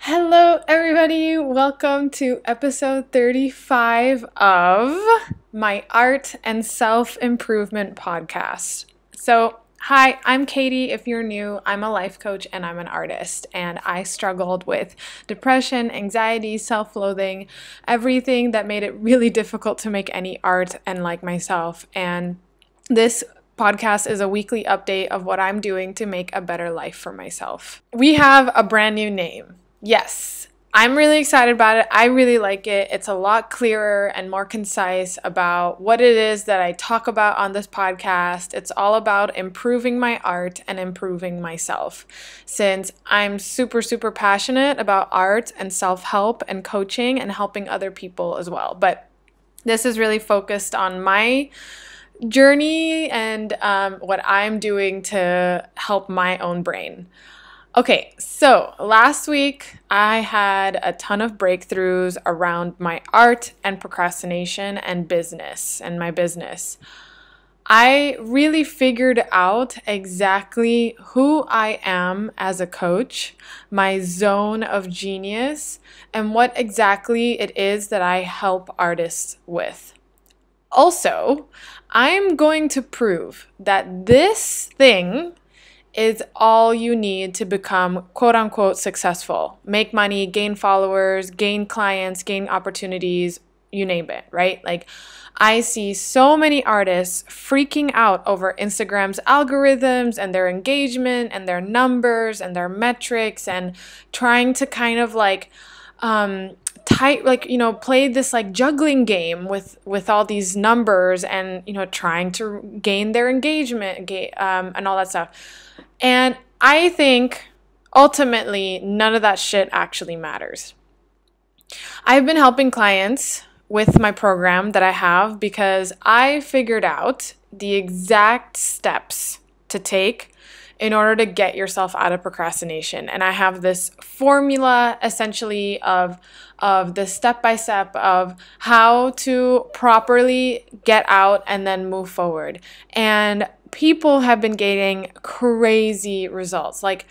Hello, everybody. Welcome to episode 35 of my art and self-improvement podcast. Hi, I'm Katie. If you're new, I'm a life coach and I'm an artist. And I struggled with depression, anxiety, self-loathing, everything that made it really difficult to make any art and like myself. And this podcast is a weekly update of what I'm doing to make a better life for myself. We have a brand new name. Yes, I'm really excited about it. I really like it. It's a lot clearer and more concise about what it is that I talk about on this podcast. It's all about improving my art and improving myself. Since I'm super, super passionate about art and self-help and coaching and helping other people as well. But this is really focused on my journey and what I'm doing to help my own brain. Okay, so last week I had a ton of breakthroughs around my art and procrastination and business and my business. I really figured out exactly who I am as a coach, my zone of genius, and what exactly it is that I help artists with. Also, I'm going to prove that this thing is all you need to become quote unquote successful, make money, gain followers, gain clients, gain opportunities, you name it, right? Like I see so many artists freaking out over Instagram's algorithms and their engagement and their numbers and their metrics and trying to kind of like play this like juggling game with all these numbers and trying to gain their engagement and all that stuff. And I think ultimately none of that shit actually matters. I've been helping clients with my program that I have because I figured out the exact steps to take in order to get yourself out of procrastination. And I have this formula essentially of the step-by-step of how to properly get out and then move forward. And people have been getting crazy results. Like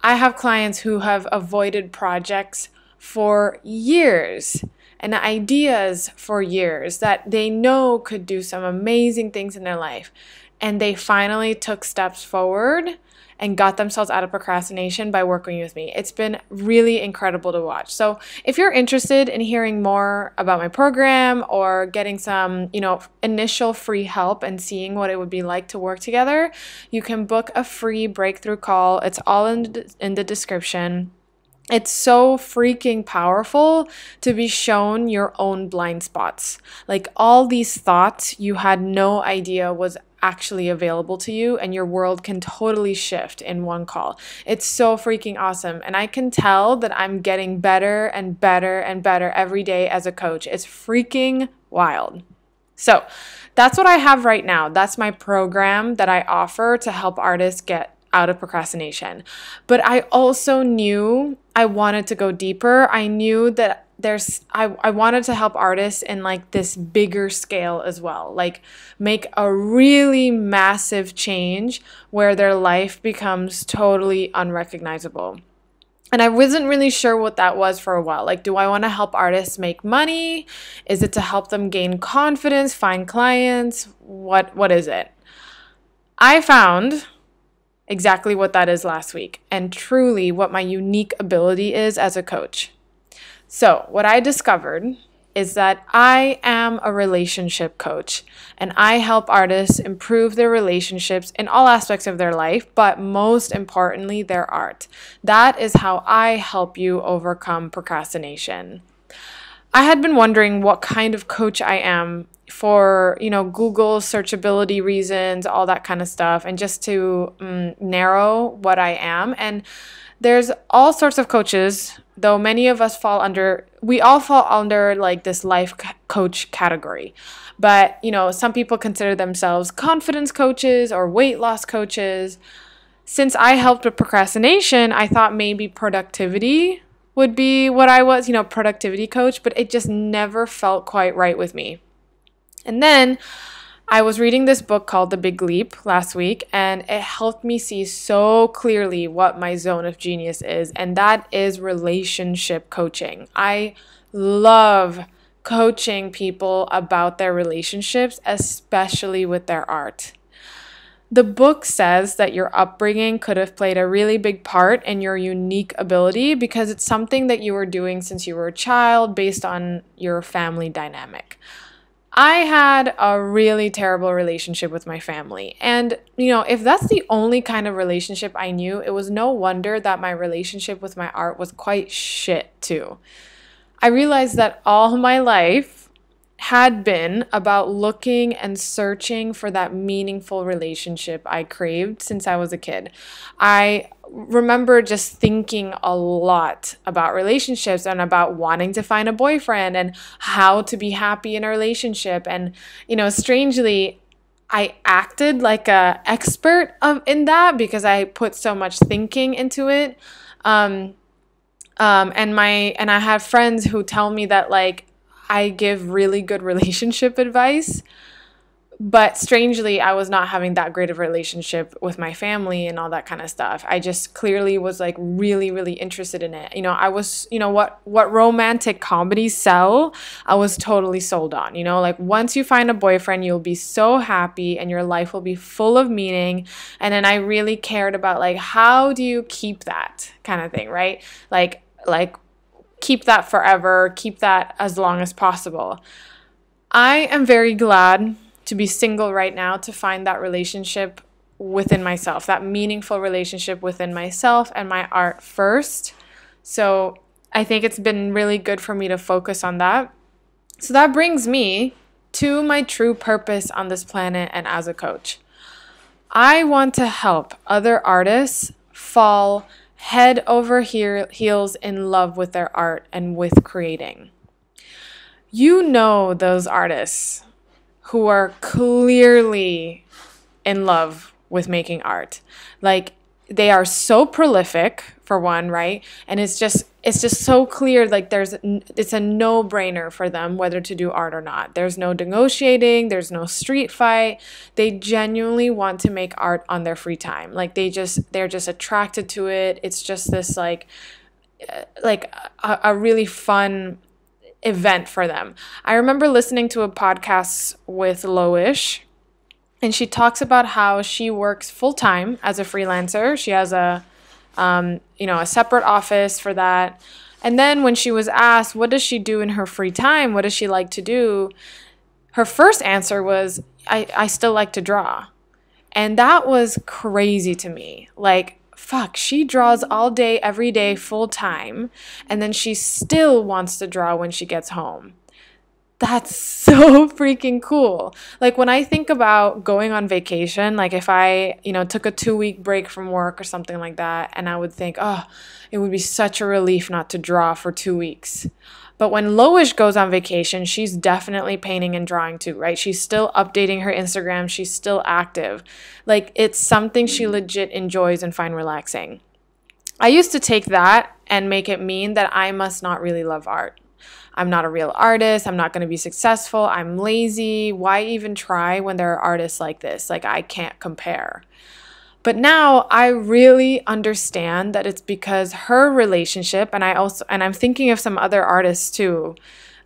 I have clients who have avoided projects for years and ideas for years that they know could do some amazing things in their life. And they finally took steps forward and got themselves out of procrastination by working with me. It's been really incredible to watch. So if you're interested in hearing more about my program or getting some, initial free help and seeing what it would be like to work together, you can book a free breakthrough call. It's all in the description. It's so freaking powerful to be shown your own blind spots. Like all these thoughts you had no idea was actually available to you, and your world can totally shift in one call. It's so freaking awesome. And I can tell that I'm getting better and better and better every day as a coach. It's freaking wild. So that's what I have right now. That's my program that I offer to help artists get out of procrastination. But I also knew I wanted to go deeper. I knew that I wanted to help artists in like this bigger scale as well, like make a really massive change where their life becomes totally unrecognizable. And I wasn't really sure what that was for a while. Like, do I want to help artists make money? Is it to help them gain confidence, find clients? What is it? I found exactly what that is last week and truly what my unique ability is as a coach. So what I discovered is that I am a relationship coach and I help artists improve their relationships in all aspects of their life, but most importantly, their art. That is how I help you overcome procrastination. I had been wondering what kind of coach I am for, Google searchability reasons, all that kind of stuff, and just to narrow what I am. And there's all sorts of coaches, though many of us we all fall under like this life coach category. But, some people consider themselves confidence coaches or weight loss coaches. Since I helped with procrastination, I thought maybe productivity would be what I was, productivity coach, but it just never felt quite right with me. And then I was reading this book called The Big Leap last week, and it helped me see so clearly what my zone of genius is, and that is relationship coaching. I love coaching people about their relationships, especially with their art. The book says that your upbringing could have played a really big part in your unique ability because it's something that you were doing since you were a child based on your family dynamic. I had a really terrible relationship with my family. And, if that's the only kind of relationship I knew, it was no wonder that my relationship with my art was quite shit too. I realized that all my life had been about looking and searching for that meaningful relationship I craved since I was a kid. I remember just thinking a lot about relationships and about wanting to find a boyfriend and how to be happy in a relationship. And, strangely, I acted like a expert in that because I put so much thinking into it. And I have friends who tell me that I give really good relationship advice, but strangely, I was not having that great of a relationship with my family and all that kind of stuff. I just clearly was really, really interested in it. I was, what romantic comedies sell, I was totally sold on. Once you find a boyfriend, you'll be so happy and your life will be full of meaning. And then I really cared about how do you keep that kind of thing, right? Like keep that forever, keep that as long as possible. I am very glad to be single right now, to find that relationship within myself, that meaningful relationship within myself and my art first. So I think it's been really good for me to focus on that. So that brings me to my true purpose on this planet and as a coach. I want to help other artists fall head over heels in love with their art and with creating. Those artists who are clearly in love with making art. They are so prolific, for one, right? And it's just so clear, it's a no-brainer for them whether to do art or not. There's no negotiating, there's no street fight. They genuinely want to make art on their free time. They're just attracted to it. It's just this a really fun event for them. I remember listening to a podcast with Loish, and she talks about how she works full-time as a freelancer. She has a separate office for that. And then when she was asked, what does she do in her free time? What does she like to do? Her first answer was, I still like to draw. And that was crazy to me. Fuck, she draws all day, every day, full time, and then she still wants to draw when she gets home. That's so freaking cool. When I think about going on vacation, if I, took a 2-week break from work or something like that, and I would think, oh, it would be such a relief not to draw for 2 weeks. But when Loish goes on vacation, she's definitely painting and drawing too, right? She's still updating her Instagram. She's still active. It's something she legit enjoys and find relaxing. I used to take that and make it mean that I must not really love art. I'm not a real artist. I'm not going to be successful. I'm lazy. Why even try when there are artists like this? I can't compare. But now I really understand that it's because her relationship, and I'm thinking of some other artists too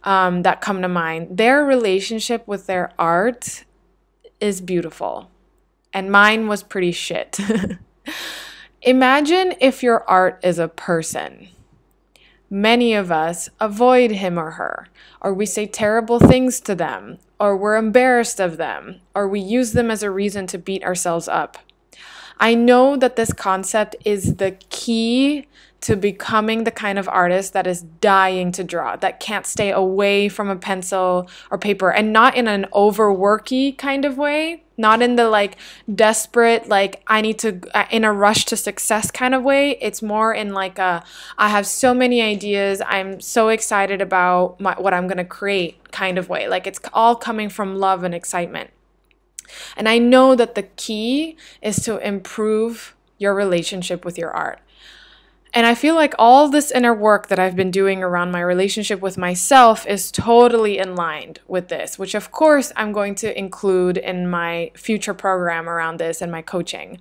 that come to mind. Their relationship with their art is beautiful, and mine was pretty shit. Imagine if your art is a person. Many of us avoid him or her, or we say terrible things to them, or we're embarrassed of them, or we use them as a reason to beat ourselves up. I know that this concept is the key to becoming the kind of artist that is dying to draw, that can't stay away from a pencil or paper, and not in an overworky kind of way, not in the desperate, I need to, in a rush to success kind of way. It's more in I have so many ideas, I'm so excited about what I'm going to create kind of way. It's all coming from love and excitement. And I know that the key is to improve your relationship with your art. And I feel like all this inner work that I've been doing around my relationship with myself is totally in line with this, which of course I'm going to include in my future program around this and my coaching.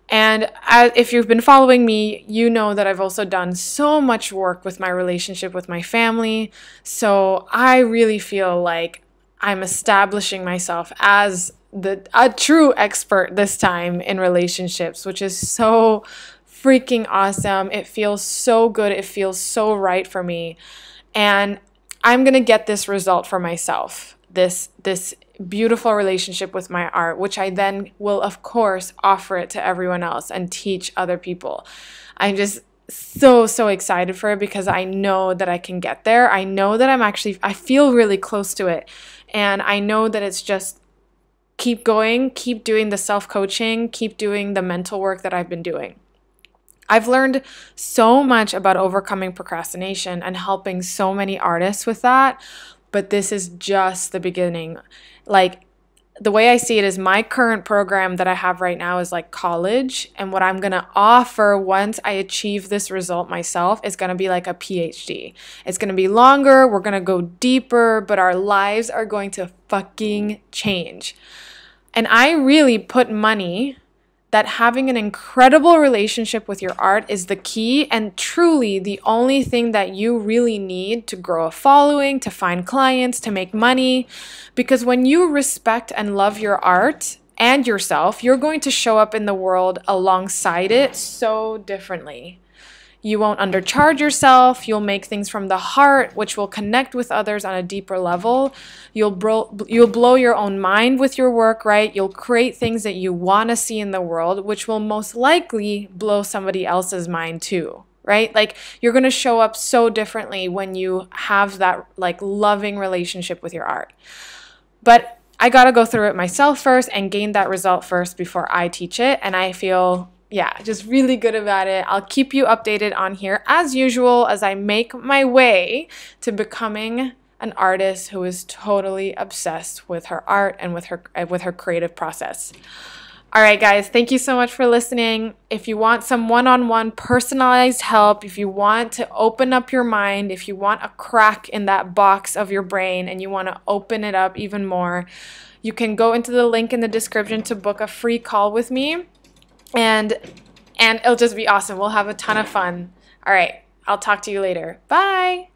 And if you've been following me, you know that I've also done so much work with my relationship with my family. So I really feel like I'm establishing myself as a true expert this time in relationships, which is so freaking awesome. It feels so good. It feels so right for me. And I'm going to get this result for myself, this beautiful relationship with my art, which I then will, of course, offer it to everyone else and teach other people. I'm just so excited for it because I know that I can get there. I know that I feel really close to it. And I know that it's just keep going, keep doing the self-coaching, keep doing the mental work that I've been doing. I've learned so much about overcoming procrastination and helping so many artists with that, but this is just the beginning. Like, the way I see it is my current program that I have right now is like college, and what I'm going to offer once I achieve this result myself is going to be like a PhD. It's going to be longer, we're going to go deeper, but our lives are going to fucking change. And I really put money that having an incredible relationship with your art is the key and truly the only thing that you really need to grow a following, to find clients, to make money. Because when you respect and love your art and yourself, you're going to show up in the world alongside it so differently. You won't undercharge yourself. You'll make things from the heart, which will connect with others on a deeper level. You'll blow your own mind with your work, right? You'll create things that you want to see in the world, which will most likely blow somebody else's mind too, right? Like, you're going to show up so differently when you have that like loving relationship with your art. But I got to go through it myself first and gain that result first before I teach it. And I feel just really good about it. I'll keep you updated on here as usual as I make my way to becoming an artist who is totally obsessed with her art and with her creative process. All right, guys, thank you so much for listening. If you want some one-on-one personalized help, if you want to open up your mind, if you want a crack in that box of your brain and you want to open it up even more, you can go into the link in the description to book a free call with me. And it'll just be awesome. We'll have a ton of fun. All right, I'll talk to you later. Bye.